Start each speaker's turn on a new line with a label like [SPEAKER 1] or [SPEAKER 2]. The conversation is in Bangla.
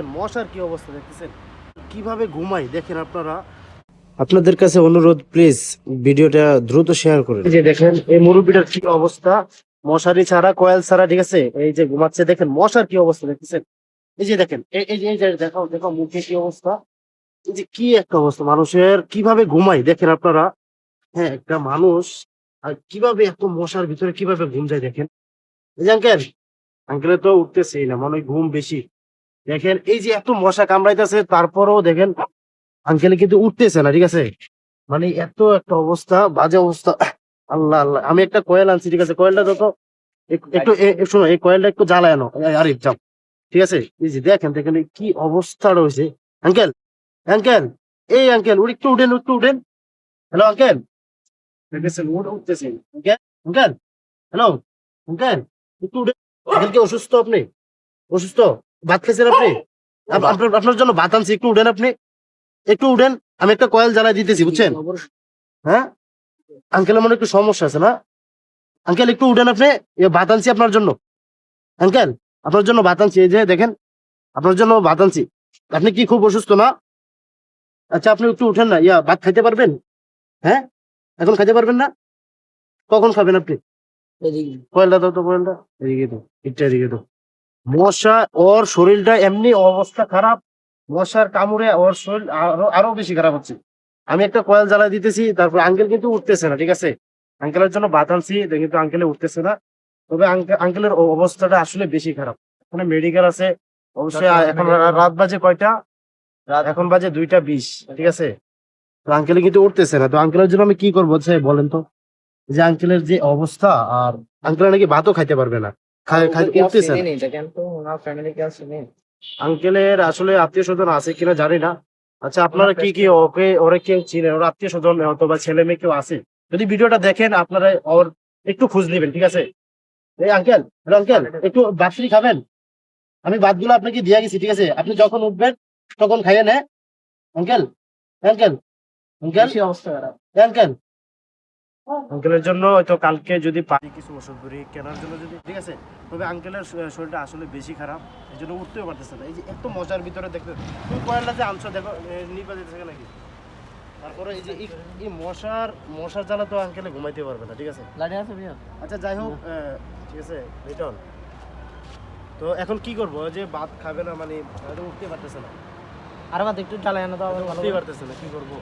[SPEAKER 1] মশার কি অবস্থা দেখতেছেন, কিভাবে ঘুমাই দেখেন আপনারা। আপনাদের কাছে অনুরোধ, প্লিজ ভিডিওটা দ্রুত শেয়ার করুন। এই যে দেখেন এই মুরব্বিটার কি অবস্থা, মশারি ছাড়া কয়েল ছাড়া, ঠিক আছে, এই যে ঘুমাচ্ছে দেখেন মশার কি অবস্থা দেখতেছেন। এই যে দেখেন এই যে দেখাও দেখাও মুখে কি অবস্থা, এই যে কি একটা অবস্থা মানুষের, কিভাবে ঘুমাই দেখেন আপনারা। হ্যাঁ, একটা মানুষ আর কিভাবে এত মশার ভিতরে কিভাবে ঘুম যায় দেখেন। এই যে আঙ্কেল, আঙ্কেলের তো উঠতেছেই না, মনে হয় ঘুম বেশি। দেখেন এই যে এত মশা কামড়াইতেছে, তারপরেও দেখেন আঙ্কেলে কিন্তু উঠতেছে না, ঠিক আছে। মানে এত একটা অবস্থা, বাজে অবস্থা। আল্লাহ আল্লাহ, আমি একটা কয়েল আনছি, ঠিক আছে, কয়েলটা যত একটু শোনো, এই কয়েলটা একটু জ্বালায় আনো। আরে যাও, ঠিক আছে। এই যে দেখেন দেখেন এই কি অবস্থা রয়েছে। আঙ্কেল, আঙ্কেল, এই আঙ্কেল একটু উঠেন, একটু উঠেন। হ্যালো আঙ্কেল, দেখেছেন উঠতেছেন। আঙ্কেল, আঙ্কেল, হ্যালো আঙ্কেল, একটু উঠেন। আঙ্কেল কি অসুস্থ আপনি? অসুস্থ? ভাত খেয়েছেন আপনি? আপনার আপনার জন্য ভাত আনছি, একটু উঠেন আপনি, একটু উঠেন। আমি একটা কয়েল জ্বালাই দিতেছি, বুঝছেন? হ্যাঁ, আঙ্কেলের মনে একটু সমস্যা আছে না? আঙ্কেল একটু উঠেন আপনি, ভাত আনছি আপনার জন্য। আঙ্কেল, আপনার জন্য ভাত আনছি, এই যে দেখেন, আপনার জন্য ভাত আনছি। আপনি কি খুব অসুস্থ না? আচ্ছা, আপনি একটু উঠেন না, ভাত খাইতে পারবেন? হ্যাঁ, এখন খাইতে পারবেন না? কখন খাবেন আপনি? কয়েলটা দাও তো, কয়েলটা এদিকে তো, এটা এদিকে তো। মশা, ওর শরীরটা এমনি অবস্থা খারাপ, মশার কামড়ে ওর শরীর আরো আরো বেশি খারাপ হচ্ছে। আমি একটা কয়েল জ্বালাই দিতেছি, তারপর আঙ্কেল কিন্তু উঠতেছে না, ঠিক আছে। আঙ্কেলের জন্য ভাত আনছি, কিন্তু আঙ্কেলে উঠতেছে না। তবে আঙ্কেলের অবস্থাটা আসলে বেশি খারাপ। ওখানে মেডিকেল আছে অবশ্যই। এখন রাত বাজে কয়টা? রাত এখন বাজে 2টা 20, ঠিক আছে। তো আঙ্কেলে কিন্তু উঠতেছে না, তো আঙ্কেলের জন্য আমি কি করবো বলেন তো। যে আঙ্কেলের যে অবস্থা, আর আঙ্কেল নাকি ভাতও খাইতে পারবে না, উঠতেছে না। আঙ্কেলের আসলে আত্মীয় স্বজন আছে কিনা জানি না। আচ্ছা, আপনারা কি কি ওরে কেউ চিনেন, ওর আত্মীয় স্বজন অথবা ছেলে মেয়ে কেউ আছে? যদি ভিডিওটা দেখেন আপনারা ওর একটু খোঁজ নেবেন, ঠিক আছে। এই আঙ্কেল, হ্যালো আঙ্কেল, একটু বাতরি খাবেন? আমি ভাতগুলো আপনাকে দিয়ে গেছি, ঠিক আছে, আপনি যখন উঠবেন তখন খাইয়ে নে। আঙ্কেল, আঙ্কেল, আঙ্কেল, অবস্থা খারাপ। আঙ্কেল, আঙ্কেলের জন্য হয়তো কালকে যদি পাই কিছু ওষুধ ধরি কেনার জন্য, যদি, ঠিক আছে। তবে আঙ্কেলের শরীরটা আসলে বেশি খারাপ, এই জন্য উঠতেও পারতেছে না। এই যে এত মজার ভিতরে দেখতে, তুমি কয়েলটা যে আনছো দেখো, নিবা যেতেছে নাকি। তারপরে এই যে এই মশার জ্বালা তো আঙ্কেলে ঘুমাইতে পারবে না, ঠিক আছে। আচ্ছা যাই হোক, ঠিক আছে লিটন। তো এখন কি করবো, যে ভাত খাবে না, মানে উঠতে পারতেছে না।
[SPEAKER 2] আর ভাত একটু জ্বালায় আনো তো,
[SPEAKER 1] উঠতেই পারতেছে না, কি করবো।